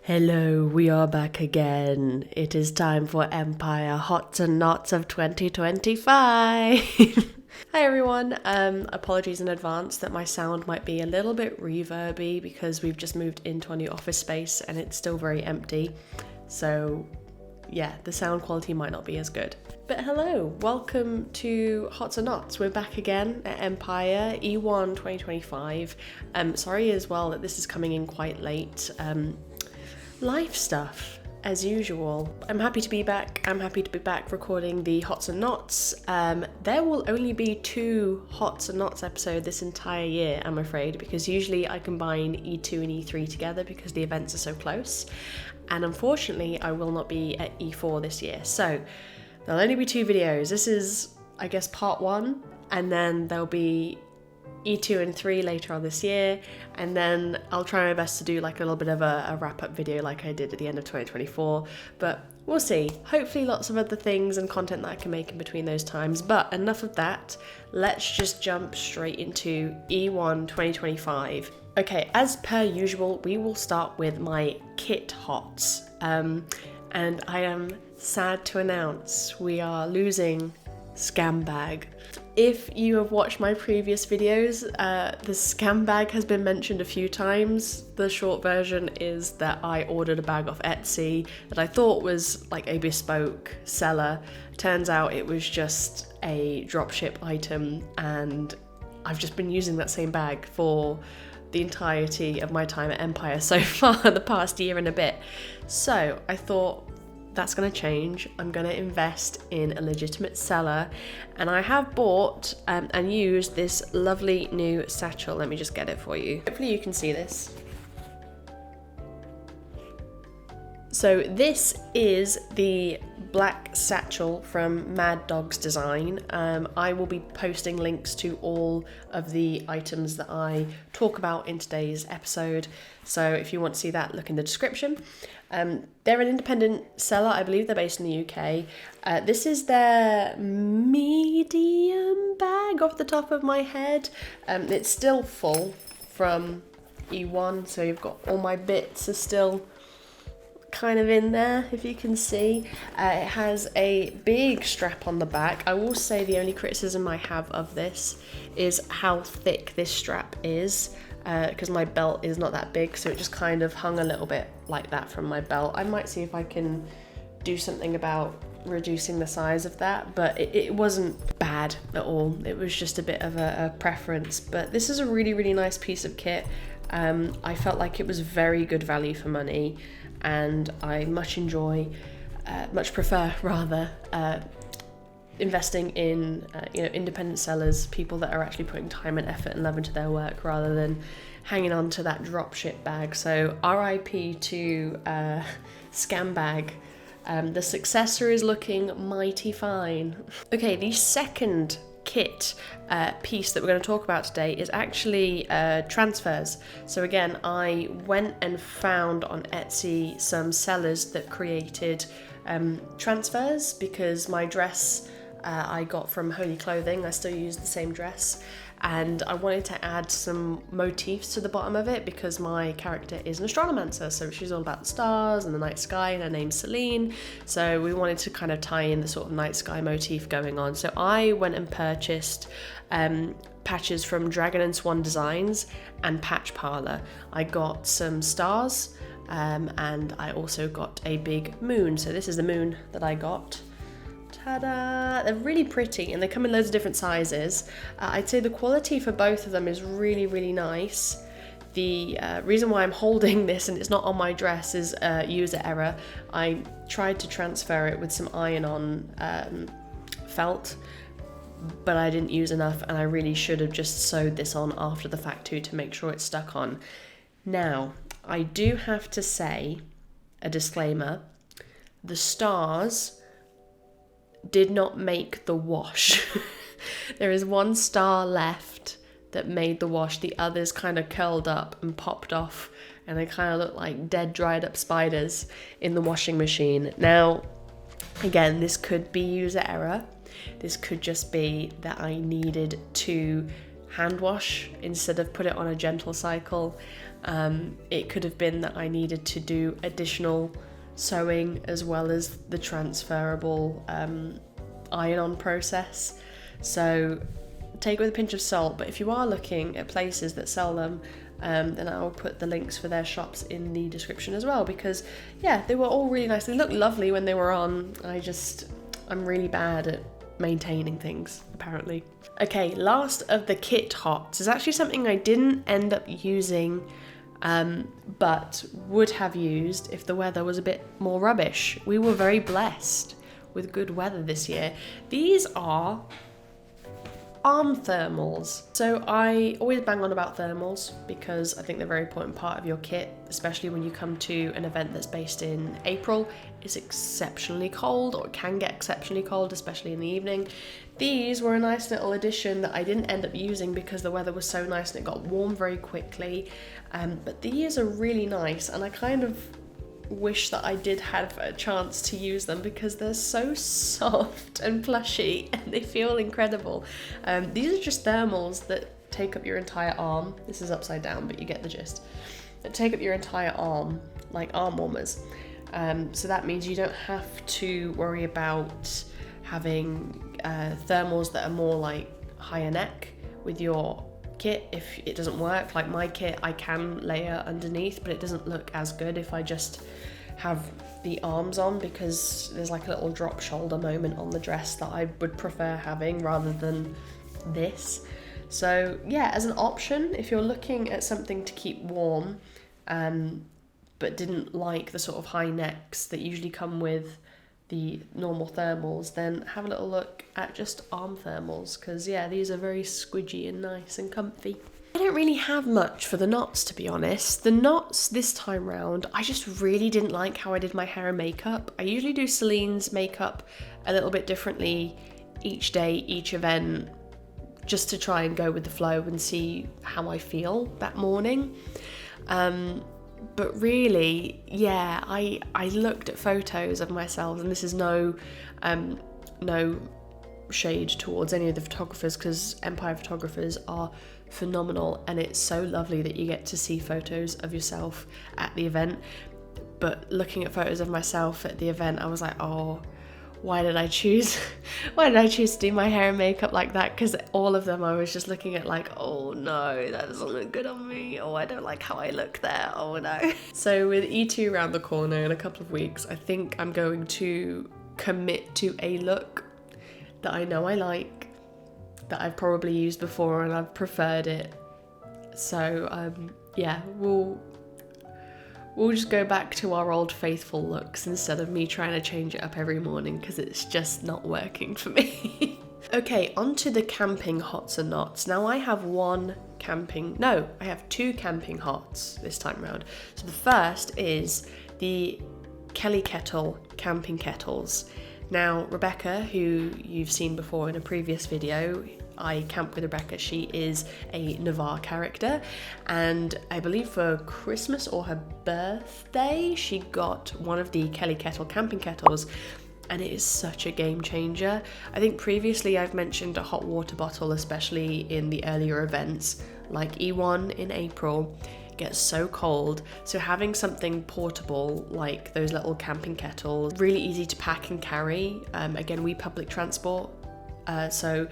Hello, we are back again. It is time for Empire Hots and Knots of 2025. Hi everyone, apologies in advance that my sound might be a little bit reverby because we've just moved into a new office space and it's still very empty. So yeah, the sound quality might not be as good. But hello, welcome to Hots and Knots. We're back again at Empire E1 2025. Sorry as well that this is coming in quite late. Life stuff, as usual. I'm happy to be back. I'm happy to be back recording the Hots and Knots. There will only be 2 Hots and Knots episodes this entire year, I'm afraid, because usually I combine E2 and E3 together because the events are so close. And unfortunately, I will not be at E4 this year. So there'll only be 2 videos. This is, I guess, part 1, and then there'll be E2 and 3 later on this year, and then I'll try my best to do like a little bit of a wrap-up video like I did at the end of 2024, but we'll see. Hopefully lots of other things and content that I can make in between those times, but enough of that. Let's just jump straight into E1 2025. Okay, as per usual, we will start with my kit hots, and I am sad to announce we are losing Scam Bag. If you have watched my previous videos, the scam bag has been mentioned a few times. The short version is that I ordered a bag off Etsy that I thought was like a bespoke seller. Turns out it was just a dropship item, and I've just been using that same bag for the entirety of my time at Empire so far, the past year and a bit. So I thought, that's going to change. I'm going to invest in a legitimate seller, and I have bought and used this lovely new satchel. Let me just get it for you. Hopefully you can see this. So this is the black satchel from Mad Dog's design. I will be posting links to all of the items that I talk about in today's episode. So if you want to see that, look in the description. They're an independent seller. I believe they're based in the UK. This is their medium bag off the top of my head. It's still full from E1, so you've got all my bits are still kind of in there, if you can see. It has a big strap on the back. I will say the only criticism I have of this is how thick this strap is, because my belt is not that big, so it just kind of hung a little bit like that from my belt. I might see if I can do something about reducing the size of that, but it wasn't bad at all. It was just a bit of a preference, but this is a really, really nice piece of kit. I felt like it was very good value for money, and I much prefer investing in independent sellers, people that are actually putting time and effort and love into their work rather than hanging on to that dropship bag. So RIP to Scam Bag. The successor is looking mighty fine. Okay, the second kit piece that we're going to talk about today is actually transfers. So again, I went and found on Etsy some sellers that created transfers, because my dress I got from Holy Clothing. I still use the same dress, and I wanted to add some motifs to the bottom of it because my character is an astronomancer, so she's all about the stars and the night sky, and her name's Celine, so we wanted to kind of tie in the sort of night sky motif going on. So I went and purchased patches from Dragon and Swan Designs and Patch Parlor. I got some stars, and I also got a big moon. So this is the moon that I got. Ta-da! They're really pretty, and they come in loads of different sizes. I'd say the quality for both of them is really, really nice. The reason why I'm holding this and it's not on my dress is user error. I tried to transfer it with some iron-on felt, but I didn't use enough, and I really should have just sewed this on after the fact too to make sure it's stuck on. Now, I do have to say, a disclaimer, the stars did not make the wash. There is one star left that made the wash. The others kind of curled up and popped off, and they kind of look like dead, dried up spiders in the washing machine. Now, again, this could be user error. This could just be that I needed to hand wash instead of put it on a gentle cycle. It could have been that I needed to do additional sewing as well as the transferable iron-on process. So take it with a pinch of salt, but if you are looking at places that sell them, then I'll put the links for their shops in the description as well, because yeah, they were all really nice. They looked lovely when they were on. I'm really bad at maintaining things, apparently. Okay, last of the kit hots is actually something I didn't end up using, but would have used if the weather was a bit more rubbish. We were very blessed with good weather this year. These are arm thermals. So I always bang on about thermals because I think they're a very important part of your kit, especially when you come to an event that's based in April. It's exceptionally cold, or it can get exceptionally cold, especially in the evening. These were a nice little addition that I didn't end up using because the weather was so nice and it got warm very quickly. But these are really nice, and I kind of wish that I did have a chance to use them because they're so soft and plushy and they feel incredible. These are just thermals that take up your entire arm. This is upside down, but you get the gist. That take up your entire arm, like arm warmers. So that means you don't have to worry about having thermals that are more like higher neck with your kit if it doesn't work. Like my kit, I can layer underneath, but it doesn't look as good if I just have the arms on, because there's like a little drop shoulder moment on the dress that I would prefer having rather than this. So yeah, as an option, if you're looking at something to keep warm, but didn't like the sort of high necks that usually come with the normal thermals, then have a little look at just arm thermals, because yeah, these are very squidgy and nice and comfy. I don't really have much for the knots, to be honest. The knots this time round, I just really didn't like how I did my hair and makeup. I usually do Celine's makeup a little bit differently each day, each event, just to try and go with the flow and see how I feel that morning. But really, yeah, I looked at photos of myself, and this is no shade towards any of the photographers, because Empire photographers are phenomenal, and it's so lovely that you get to see photos of yourself at the event. But looking at photos of myself at the event, I was like, oh, why did I choose to do my hair and makeup like that? Because all of them I was just looking at like, oh no, that doesn't look good on me. Oh, I don't like how I look there. Oh no. So with E2 around the corner in a couple of weeks, I think I'm going to commit to a look that I know I like, that I've probably used before and I've preferred it. So yeah, we'll just go back to our old faithful looks instead of me trying to change it up every morning, because it's just not working for me. Okay, on to the camping hots and knots. Now I have I have two camping hots this time around. So the first is the Kettle camping kettles. Now Rebecca, who you've seen before in a previous video, I camp with Rebecca. She is a Navarre character, and I believe for Christmas or her birthday she got one of the Kettle camping kettles, and it is such a game changer. I think previously I've mentioned a hot water bottle, especially in the earlier events like E1 in April. It gets so cold, so having something portable like those little camping kettles, really easy to pack and carry. Again, we public transport, so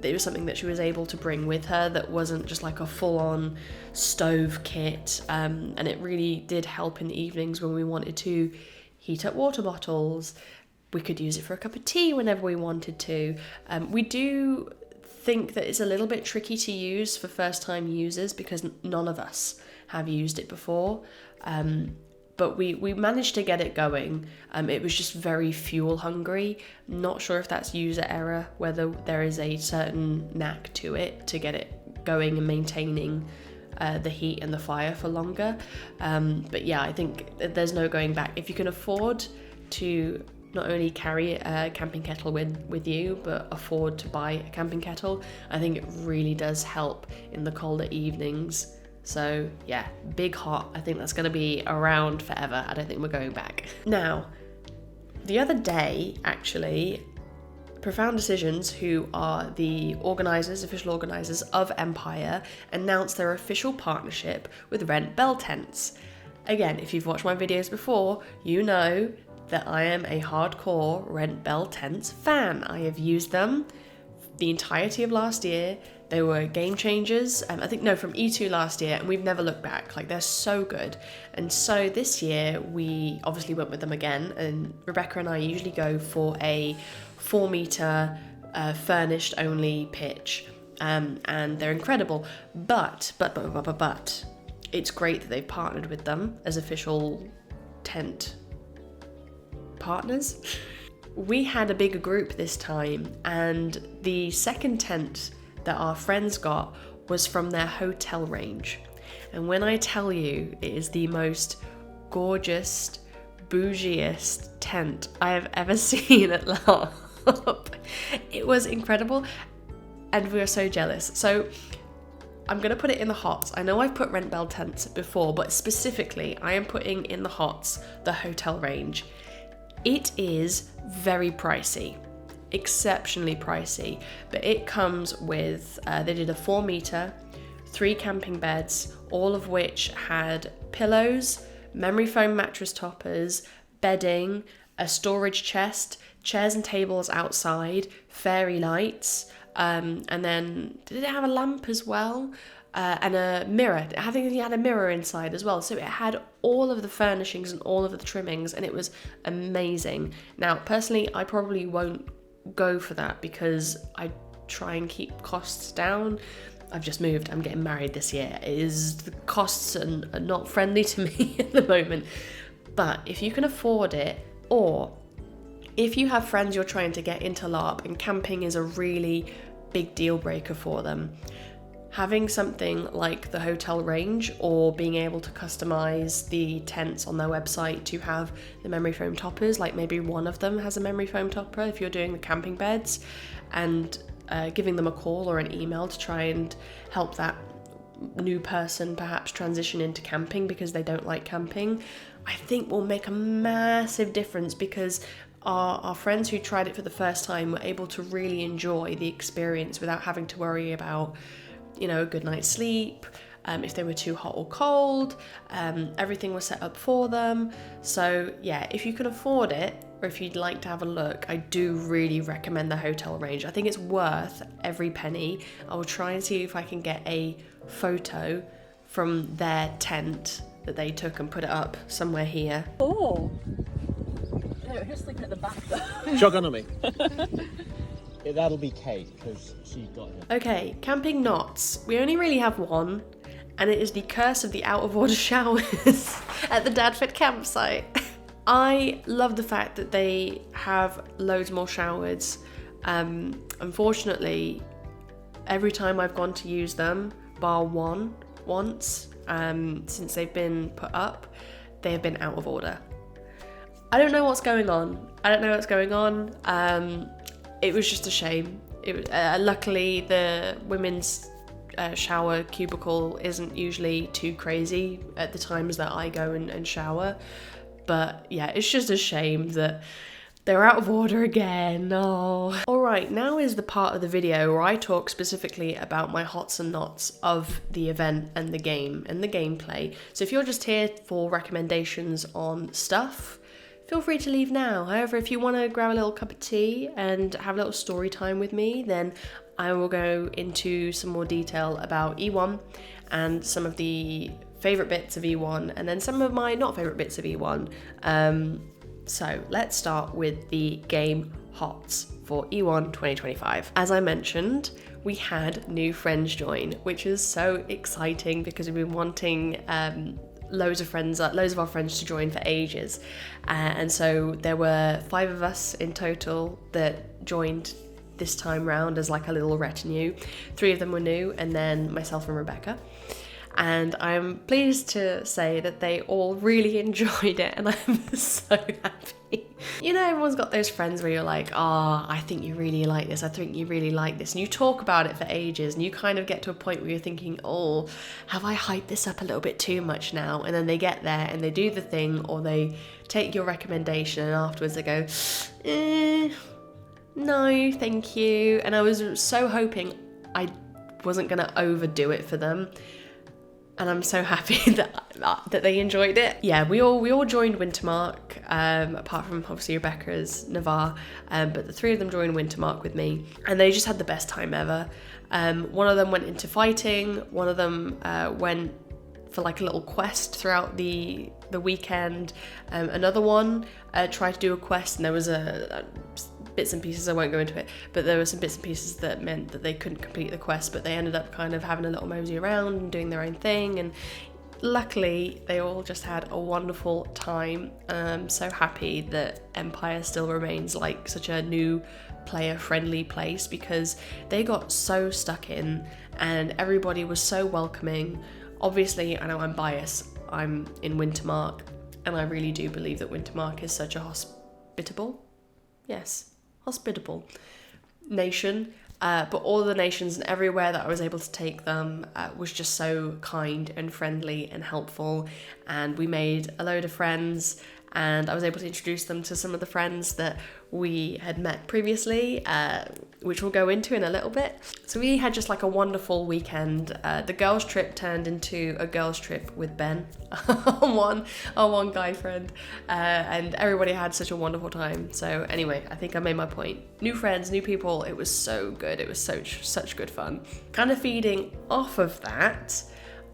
it was something that she was able to bring with her that wasn't just like a full-on stove kit, and it really did help in the evenings when we wanted to heat up water bottles. We could use it for a cup of tea whenever we wanted to. We do think that it's a little bit tricky to use for first-time users because none of us have used it before. But we managed to get it going. It was just very fuel hungry. Not sure if that's user error, whether there is a certain knack to it to get it going and maintaining the heat and the fire for longer. But yeah, I think there's no going back. If you can afford to not only carry a camping kettle with you, but afford to buy a camping kettle, I think it really does help in the colder evenings. So yeah, big hot. I think that's going to be around forever. I don't think we're going back. Now, the other day, actually, Profound Decisions, who are the official organisers of Empire, announced their official partnership with Rent Bell Tents. Again, if you've watched my videos before, you know that I am a hardcore Rent Bell Tents fan. I have used them the entirety of last year. They were game changers, from E2 last year, and we've never looked back. Like, they're so good. And so this year, we obviously went with them again, and Rebecca and I usually go for a 4-meter furnished only pitch, and they're incredible. But, it's great that they've partnered with them as official tent partners. We had a bigger group this time, and the second tent that our friends got was from their hotel range. And when I tell you, it is the most gorgeous, bougiest tent I have ever seen at LARP. It was incredible, and we were so jealous. So I'm gonna put it in the hots. I know I've put Rent Bell Tents before, but specifically I am putting in the hots the hotel range. It is very pricey, exceptionally pricey, but it comes with, they did a 4-meter, 3 camping beds, all of which had pillows, memory foam mattress toppers, bedding, a storage chest, chairs and tables outside, fairy lights, and then did it have a lamp as well? And a mirror. I think it had a mirror inside as well. So it had all of the furnishings and all of the trimmings, and it was amazing. Now, personally, I probably won't go for that because I try and keep costs down. I've just moved. I'm getting married this year. The costs are not friendly to me at the moment. But if you can afford it, or if you have friends you're trying to get into LARP and camping is a really big deal breaker for them, having something like the hotel range, or being able to customize the tents on their website to have the memory foam toppers, like maybe one of them has a memory foam topper if you're doing the camping beds, and giving them a call or an email to try and help that new person perhaps transition into camping because they don't like camping, I think will make a massive difference, because our friends who tried it for the first time were able to really enjoy the experience without having to worry about, a good night's sleep, if they were too hot or cold. Everything was set up for them. So yeah, if you can afford it, or if you'd like to have a look, I do really recommend the hotel range. I think it's worth every penny. I will try and see if I can get a photo from their tent that they took and put it up somewhere here. Oh, no, who's sleeping at the back though? Shotgun on me. That'll be Kate, because she got him. Okay, camping knots. We only really have one, and it is the curse of the out-of-order showers at the Dadford campsite. I love the fact that they have loads more showers. Unfortunately, every time I've gone to use them, bar once, since they've been put up, they have been out of order. I don't know what's going on. It was just a shame. Luckily, the women's shower cubicle isn't usually too crazy at the times that I go and shower. But yeah, it's just a shame that they're out of order again. Oh. Alright, now is the part of the video where I talk specifically about my hots and nots of the event and the game and the gameplay. So if you're just here for recommendations on stuff, feel free to leave now. However, if you want to grab a little cup of tea and have a little story time with me, then I will go into some more detail about E1 and some of the favourite bits of E1, and then some of my not favourite bits of E1. So let's start with the game hots for E1 2025. As I mentioned, we had new friends join, which is so exciting because we've been wanting loads of our friends to join for ages, and so there were 5 of us in total that joined this time round as like a little retinue. 3 of them were new, and then myself and Rebecca, and I'm pleased to say that they all really enjoyed it, and I'm so happy. Everyone's got those friends where you're like, I think you really like this, I think you really like this, and you talk about it for ages, and you kind of get to a point where you're thinking, have I hyped this up a little bit too much now? And then they get there and they do the thing, or they take your recommendation, and afterwards they go, no, thank you. And I was so hoping I wasn't going to overdo it for them. And I'm so happy that they enjoyed it. Yeah, we all joined Wintermark, apart from obviously Rebecca's Navarre, but the three of them joined Wintermark with me, and they just had the best time ever. One of them went into fighting. One of them went for like a little quest throughout the weekend. Another one tried to do a quest, and there was a bits and pieces, I won't go into it, but there were some bits and pieces that meant that they couldn't complete the quest, but they ended up kind of having a little mosey around and doing their own thing, and luckily they all just had a wonderful time. I'm so happy that Empire still remains like such a new player friendly place, because they got so stuck in and everybody was so welcoming. Obviously, I know I'm biased, I'm in Wintermark, and I really do believe that Wintermark is such a hospitable nation, but all the nations and everywhere that I was able to take them was just so kind and friendly and helpful, and we made a load of friends, and I was able to introduce them to some of the friends that we had met previously, which we'll go into in a little bit. So we had just like a wonderful weekend. The girls' trip turned into a girls' trip with Ben, our one guy friend, and everybody had such a wonderful time. So anyway, I think I made my point. New friends, new people, it was so good. It was such good fun. Kind of feeding off of that,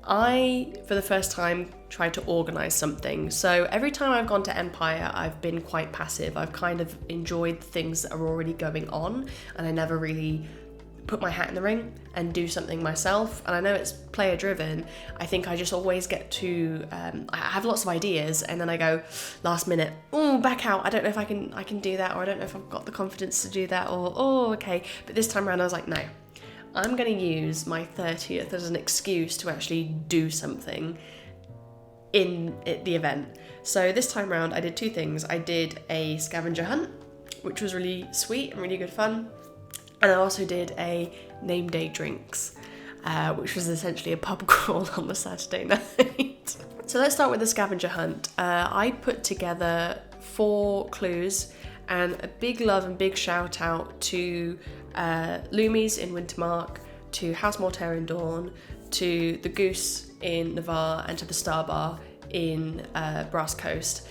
I, for the first time, tried to organise something. So every time I've gone to Empire, I've been quite passive. I've kind of enjoyed the things that are already going on, and I never really put my hat in the ring and do something myself. And I know it's player driven. I think I just always get to, I have lots of ideas, and then I go last minute, back out. I don't know if I can do that, or I don't know if I've got the confidence to do that, or okay. But this time around I was like, no. I'm going to use my 30th as an excuse to actually do something in the event. So this time around I did two things. I did a scavenger hunt, which was really sweet and really good fun. And I also did a name day drinks, which was essentially a pub crawl on the Saturday night. So let's start with the scavenger hunt. I put together 4 clues, and a big love and big shout out to Loomies in Wintermark, to House Mortaire in Dawn, to the Goose in Navarre, and to the Star Bar in Brass Coast,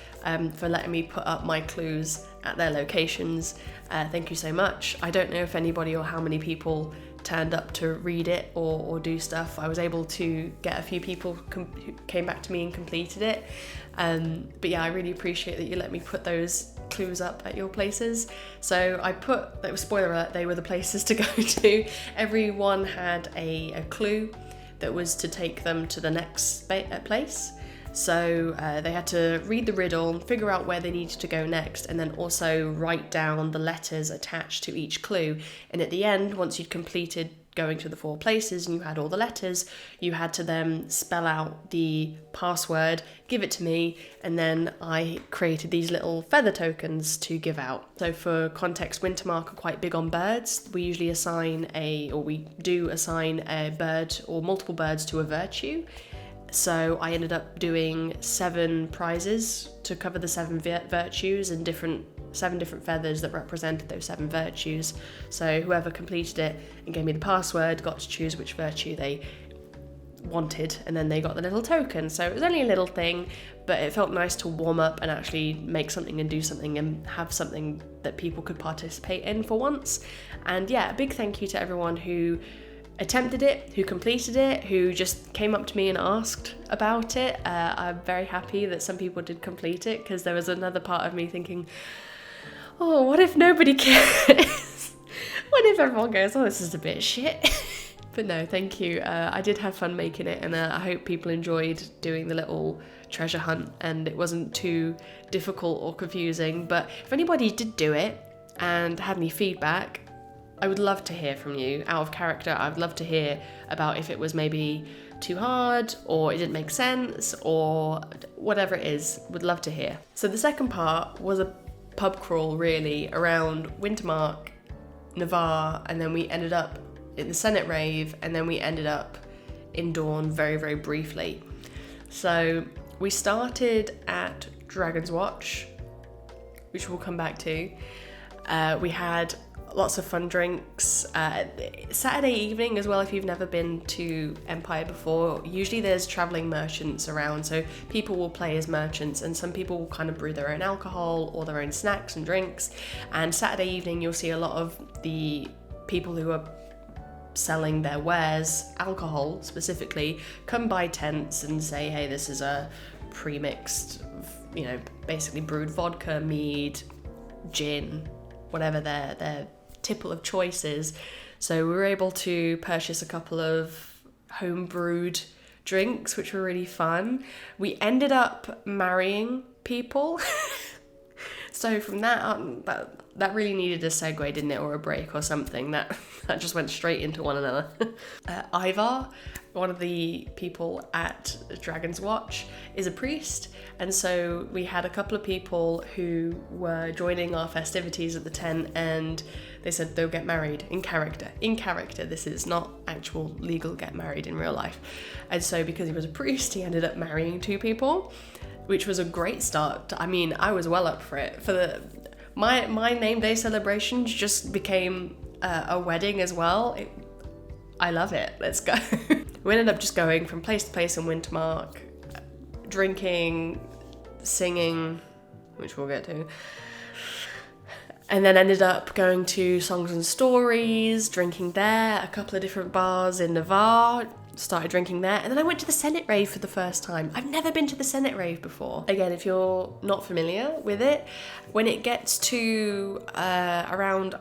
for letting me put up my clues at their locations. Thank you so much. I don't know if anybody or how many people turned up to read it or do stuff. I was able to get a few people who came back to me and completed it. But yeah, I really appreciate that you let me put those clues up at your places. So I put, that was spoiler alert, they were the places to go to. Everyone had a clue that was to take them to the next place. So they had to read the riddle, figure out where they needed to go next, and then also write down the letters attached to each clue. And at the end, once you'd completed going to the 4 places and you had all the letters, you had to then spell out the password, give it to me, and then I created these little feather tokens to give out. So for context, Wintermark are quite big on birds. We usually we do assign a bird or multiple birds to a virtue. So I ended up doing 7 prizes to cover the 7 virtues and 7 different feathers that represented those 7 virtues. So whoever completed it and gave me the password got to choose which virtue they wanted, and then they got the little token. So it was only a little thing, but it felt nice to warm up and actually make something and do something and have something that people could participate in for once. And yeah, a big thank you to everyone who attempted it, who completed it, who just came up to me and asked about it. I'm very happy that some people did complete it, because there was another part of me thinking, oh, what if nobody cares? What if everyone goes, oh, this is a bit shit? But no, thank you. I did have fun making it, and I hope people enjoyed doing the little treasure hunt and it wasn't too difficult or confusing. But if anybody did do it and had any feedback, I would love to hear from you. Out of character, I'd love to hear about if it was maybe too hard, or it didn't make sense, or whatever it is. Would love to hear. So the second part was a pub crawl really around Wintermark, Navarre, and then we ended up in the Senate Rave, and then we ended up in Dawn very, very briefly. So we started at Dragon's Watch, which we'll come back to. We had lots of fun drinks. Saturday evening as well, if you've never been to Empire before, usually there's traveling merchants around, so people will play as merchants, and some people will kind of brew their own alcohol or their own snacks and drinks. And Saturday evening you'll see a lot of the people who are selling their wares, alcohol specifically, come by tents and say, hey, this is a pre-mixed, basically brewed vodka, mead, gin, whatever their tipple of choice is. So we were able to purchase a couple of home brewed drinks, which were really fun. We ended up marrying people. So from that on, that really needed a segue, didn't it, or a break or something? That just went straight into one another. Ivar, one of the people at Dragon's Watch, is a priest, and so we had a couple of people who were joining our festivities at the tent, and they said they'll get married in character. In character, this is not actual legal get married in real life. And so because he was a priest, he ended up marrying 2 people, which was a great start. I mean, I was well up for it. My name day celebrations just became a wedding as well. I love it. Let's go. We ended up just going from place to place in Wintermark, drinking, singing, which we'll get to, and then ended up going to Songs and Stories, drinking there, a couple of different bars in Navarre, started drinking there, and then I went to the Senate Rave for the first time. I've never been to the Senate Rave before. Again, if you're not familiar with it, when it gets to around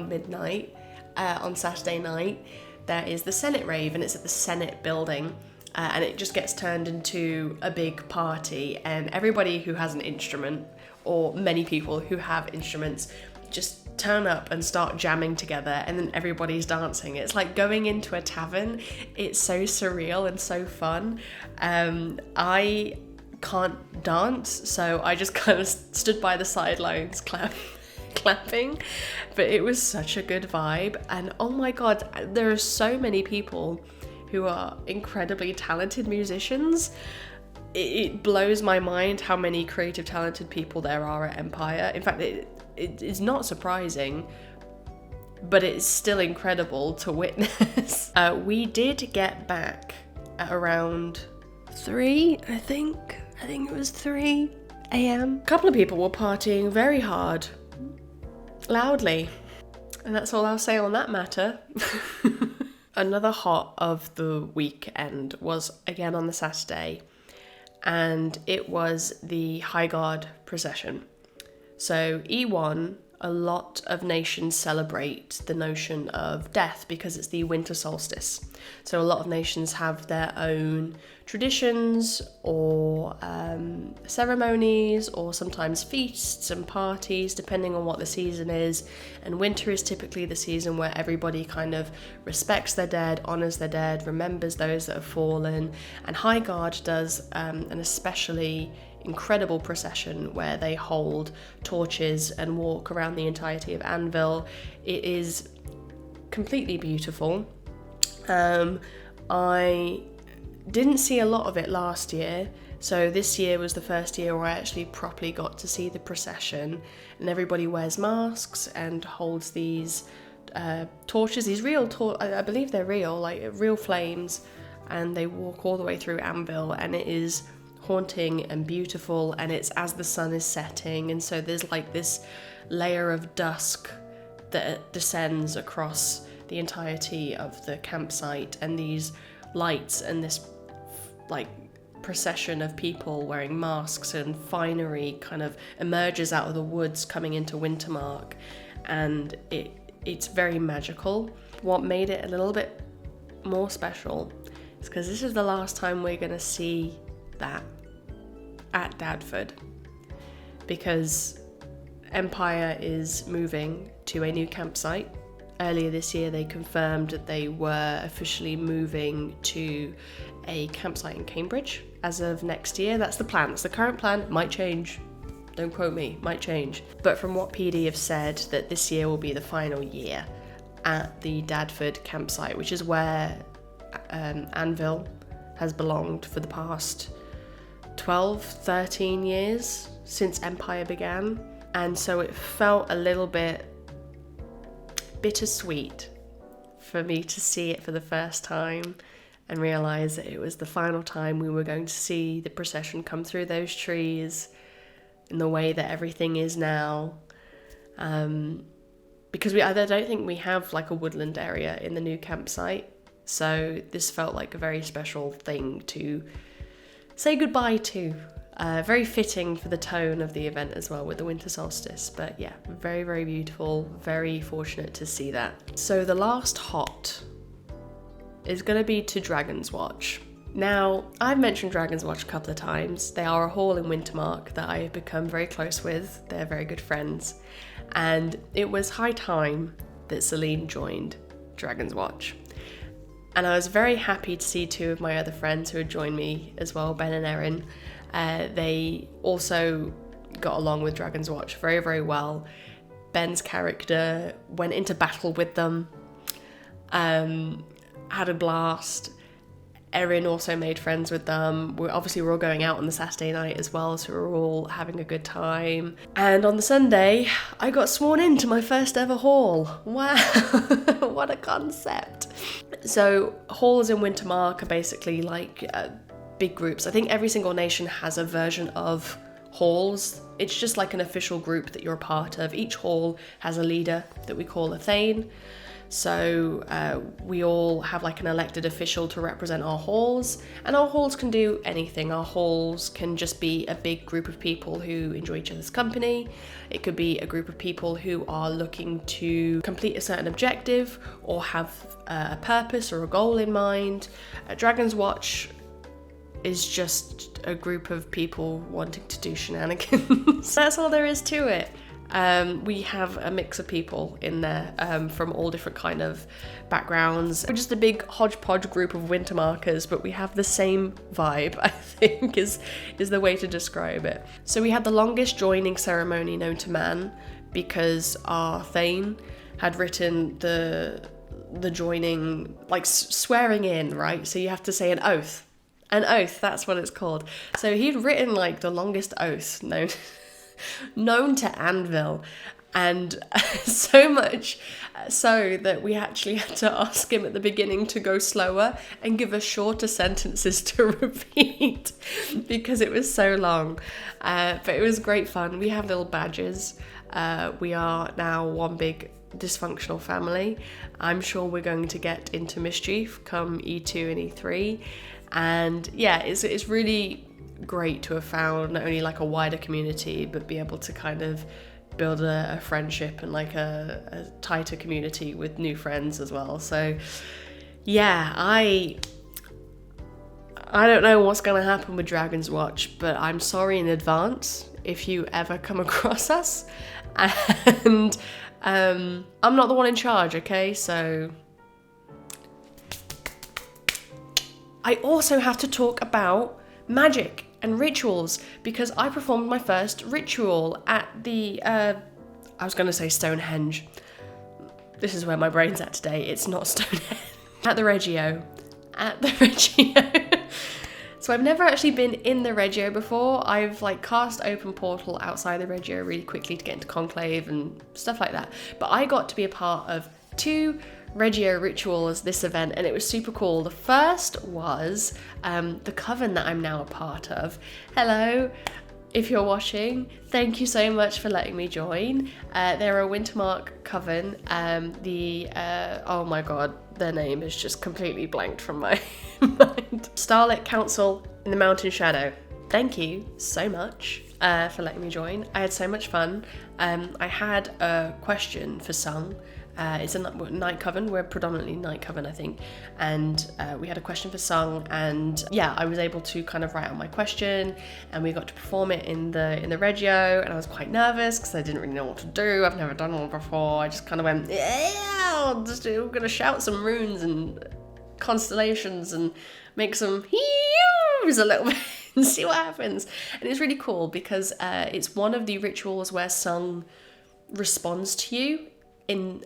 midnight on Saturday night, there is the Senate Rave, and it's at the Senate building, and it just gets turned into a big party, and everybody who has an instrument, or many people who have instruments, just turn up and start jamming together, and then everybody's dancing. It's like going into a tavern. It's so surreal and so fun. I can't dance, so I just kind of stood by the sidelines clapping, but it was such a good vibe. And oh my god, there are so many people who are incredibly talented musicians. It blows my mind how many creative talented people there are at Empire. In fact, it's not surprising, but it's still incredible to witness. We did get back at around 3, I think it was 3 a.m. A couple of people were partying very hard, loudly, and that's all I'll say on that matter. Another hot of the weekend was again on the Saturday, and it was the High Guard procession. So E1, a lot of nations celebrate the notion of death because it's the winter solstice. So a lot of nations have their own traditions or ceremonies, or sometimes feasts and parties, depending on what the season is. And winter is typically the season where everybody kind of respects their dead, honours their dead, remembers those that have fallen. And High Guard does an especially incredible procession where they hold torches and walk around the entirety of Anvil. It is completely beautiful. I didn't see a lot of it last year, so this year was the first year where I actually properly got to see the procession, and everybody wears masks and holds these torches, these real I believe they're real, like real flames, and they walk all the way through Anvil, and it is haunting and beautiful, and it's as the sun is setting, and so there's like this layer of dusk that descends across the entirety of the campsite, and these lights and this like procession of people wearing masks and finery kind of emerges out of the woods coming into Wintermark, and it's very magical. What made it a little bit more special is because this is the last time we're going to see that at Dadford, because Empire is moving to a new campsite. Earlier this year they confirmed that they were officially moving to a campsite in Cambridge as of next year. That's the plan, that's the current plan. Might change, don't quote me, might change. But from what PD have said, that this year will be the final year at the Dadford campsite, which is where Anvil has belonged for the past 12, 13 years since Empire began. And so it felt a little bit bittersweet for me to see it for the first time and realise that it was the final time we were going to see the procession come through those trees in the way that everything is now. Because I don't think we have like a woodland area in the new campsite, so this felt like a very special thing to say goodbye to. Very fitting for the tone of the event as well with the winter solstice, but yeah, very, very beautiful, very fortunate to see that. So the last hot is going to be to Dragon's Watch. Now, I've mentioned Dragon's Watch a couple of times. They are a hall in Wintermark that I have become very close with. They're very good friends. And it was high time that Celine joined Dragon's Watch. And I was very happy to see two of my other friends who had joined me as well, Ben and Erin. They also got along with Dragon's Watch very, very well. Ben's character went into battle with them, had a blast. Erin also made friends with them. We're all going out on the Saturday night as well, so we're all having a good time. And on the Sunday, I got sworn into my first ever hall. Wow, what a concept. So halls in Wintermark are basically like big groups. I think every single nation has a version of halls. It's just like an official group that you're a part of. Each hall has a leader that we call a Thane. So we all have like an elected official to represent our halls, and our halls can do anything. Our halls can just be a big group of people who enjoy each other's company. It could be a group of people who are looking to complete a certain objective or have a purpose or a goal in mind. Dragon's Watch is just a group of people wanting to do shenanigans. That's all there is to it. We have a mix of people in there from all different kind of backgrounds. We're just a big hodgepodge group of Wintermarkers, but we have the same vibe, I think is the way to describe it. So we had the longest joining ceremony known to man because our Thane had written the joining, like swearing in, right? So you have to say an oath. An oath, that's what it's called. So he'd written like the longest oath known to Anvil, and so much so that we actually had to ask him at the beginning to go slower and give us shorter sentences to repeat because it was so long. But it was great fun. We have little badges. We are now one big dysfunctional family. I'm sure we're going to get into mischief come E2 and E3, and yeah, it's really great to have found not only like a wider community, but be able to kind of build a friendship and like a tighter community with new friends as well. So yeah, I don't know what's going to happen with Dragon's Watch, but I'm sorry in advance if you ever come across us. And I'm not the one in charge, okay? So I also have to talk about magic and rituals because I performed my first ritual at the, I was going to say Stonehenge. This is where my brain's at today. It's not Stonehenge. At the Reggio. So I've never actually been in the Reggio before. I've like cast open portal outside the Reggio really quickly to get into Conclave and stuff like that. But I got to be a part of 2 Reggio rituals this event, and it was super cool. The first was the coven that I'm now a part of. Hello, if you're watching, thank you so much for letting me join. They're a Wintermark coven. Oh my god, their name is just completely blanked from my mind. Starlit Council in the Mountain Shadow. Thank you so much for letting me join. I had so much fun. I had a question for Sung. It's a night coven. We're predominantly night coven, I think. And we had a question for Sung, and yeah, I was able to kind of write out my question, and we got to perform it in the Reggio, and I was quite nervous because I didn't really know what to do. I've never done one before. I just kind of went, yeah, we're gonna shout some runes and constellations and make some heews a little bit and see what happens. And it's really cool because it's one of the rituals where Sung responds to you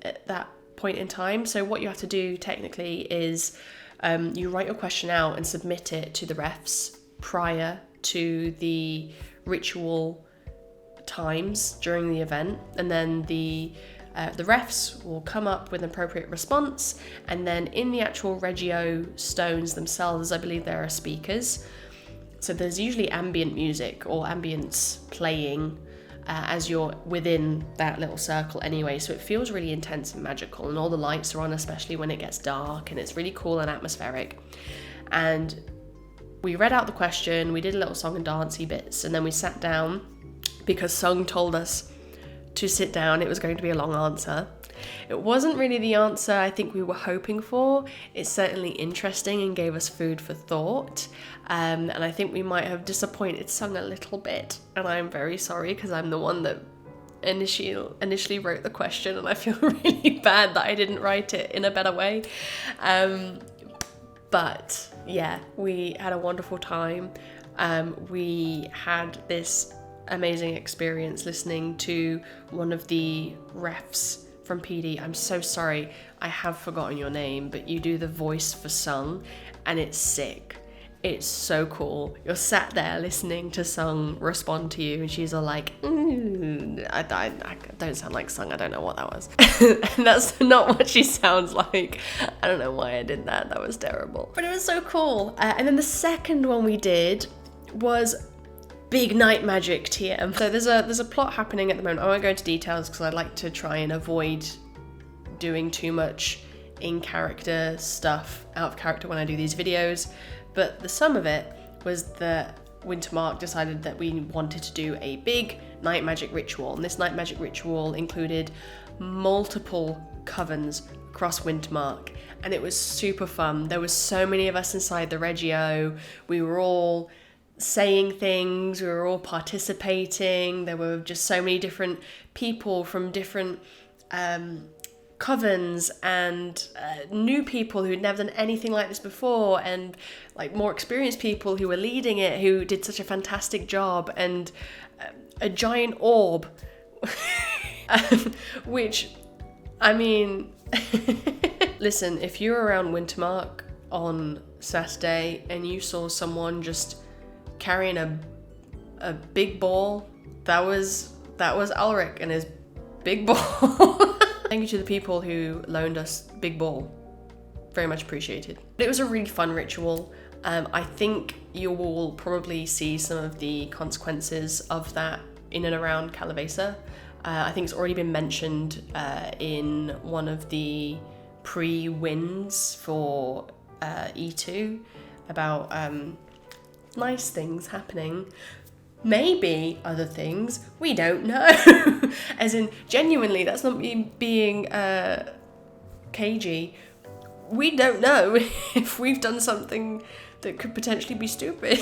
at that point in time. So what you have to do technically is you write your question out and submit it to the refs prior to the ritual times during the event, and then the the refs will come up with an appropriate response, and then in the actual Reggio stones themselves, I believe there are speakers. So there's usually ambient music or ambience playing as you're within that little circle anyway, so it feels really intense and magical, and all the lights are on, especially when it gets dark, and it's really cool and atmospheric. And we read out the question, we did a little song and dancey bits, and then we sat down because Sung told us to sit down. It was going to be a long answer. It wasn't really the answer I think we were hoping for. It's certainly interesting and gave us food for thought. And I think we might have disappointed Sung a little bit. And I'm very sorry because I'm the one that initially wrote the question, and I feel really bad that I didn't write it in a better way. But yeah, we had a wonderful time. We had this amazing experience listening to one of the refs from PD. I'm so sorry, I have forgotten your name, but you do the voice for Sung, and it's sick. It's so cool. You're sat there listening to Sung respond to you, and she's all like, I don't sound like Sung, I don't know what that was. And that's not what she sounds like. I don't know why I did that. That was terrible. But it was so cool. And then the second one we did was big night magic TM. So there's a plot happening at the moment. I won't go into details because I like to try and avoid doing too much in character stuff out of character when I do these videos. But the sum of it was that Wintermark decided that we wanted to do a big night magic ritual, and this night magic ritual included multiple covens across Wintermark, and it was super fun. There was so many of us inside the Reggio. We were all saying things, we were all participating. There were just so many different people from different covens, and new people who'd never done anything like this before, and like more experienced people who were leading it, who did such a fantastic job, and a giant orb which, I mean, listen, if you were around Wintermark on Saturday and you saw someone just carrying a big ball, that was Ulrich and his big ball. Thank you to the people who loaned us big ball. Very much appreciated. It was a really fun ritual. I think you will probably see some of the consequences of that in and around Calavesa. I think it's already been mentioned in one of the pre-wins for E2 about nice things happening. Maybe other things, we don't know. As in, genuinely, that's not me being cagey. We don't know if we've done something that could potentially be stupid.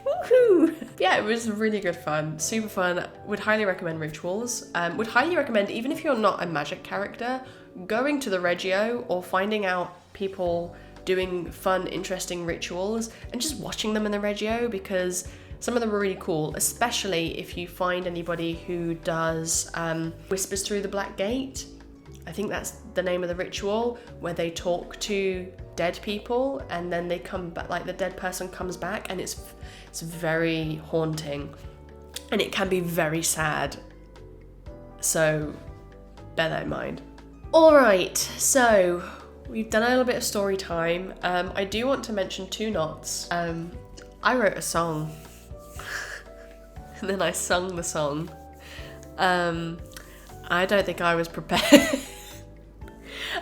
Woohoo! Yeah, it was really good fun, super fun. Would highly recommend rituals. Would highly recommend, even if you're not a magic character, going to the Reggio or finding out people doing fun, interesting rituals and just watching them in the Reggio, because some of them are really cool, especially if you find anybody who does Whispers Through the Black Gate. I think that's the name of the ritual, where they talk to dead people and then they come back, like the dead person comes back, and it's very haunting and it can be very sad. So bear that in mind. All right, so we've done a little bit of story time. I do want to mention two knots. I wrote a song and then I sung the song. I don't think I was prepared.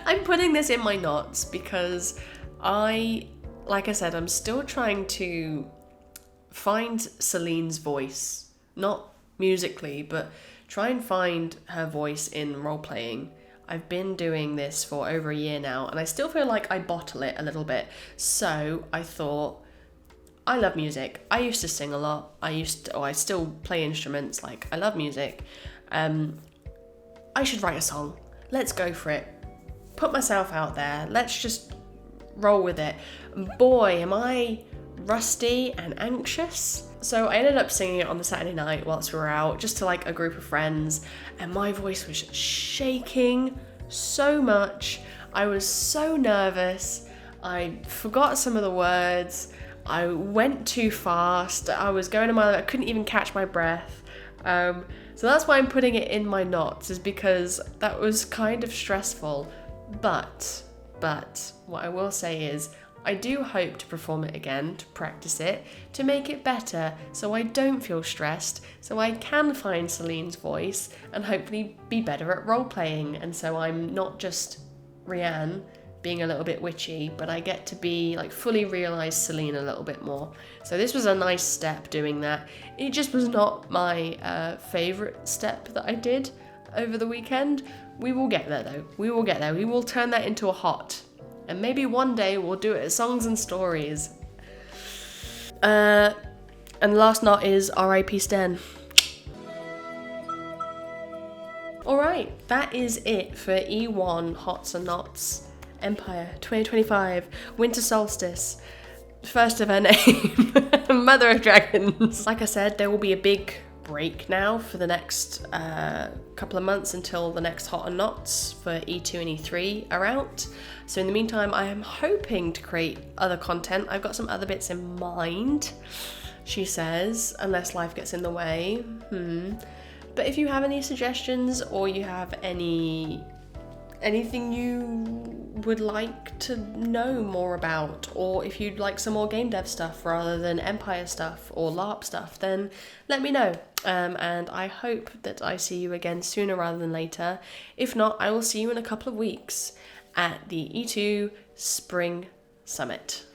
I'm putting this in my notes because like I said, I'm still trying to find Celine's voice, not musically, but try and find her voice in role-playing. I've been doing this for over a year now, and I still feel like I bottle it a little bit. So I thought, I love music. I used to sing a lot. I still play instruments. Like, I love music. I should write a song. Let's go for it. Put myself out there. Let's just roll with it. Boy, am I rusty and anxious. So I ended up singing it on the Saturday night whilst we were out, just to like a group of friends, and my voice was shaking so much. I was so nervous. I forgot some of the words. I went too fast. I was going a mile. I couldn't even catch my breath. So So that's why I'm putting it in my notes, is because that was kind of stressful. But what I will say is I do hope to perform it again, to practice it, to make it better so I don't feel stressed, so I can find Celine's voice and hopefully be better at role playing. And so I'm not just Rianne being a little bit witchy, but I get to be like fully realise Celine a little bit more. So this was a nice step doing that. It just was not my favourite step that I did over the weekend. We will get there though. We will get there. We will turn that into a hot. And maybe one day we'll do it as songs and stories. And the last knot is R.I.P. Sten. Alright, that is it for E1 Hots and Knots Empire 2025 Winter Solstice. First of her name, Mother of Dragons. Like I said, there will be a big break now for the next couple of months until the next Hot and Knots for E2 and E3 are out. So in the meantime, I am hoping to create other content. I've got some other bits in mind, she says, unless life gets in the way. But if you have any suggestions, or you have anything you would like to know more about, or if you'd like some more game dev stuff rather than Empire stuff or LARP stuff, then let me know. And I hope that I see you again sooner rather than later. If not, I will see you in a couple of weeks at the E2 Spring Summit.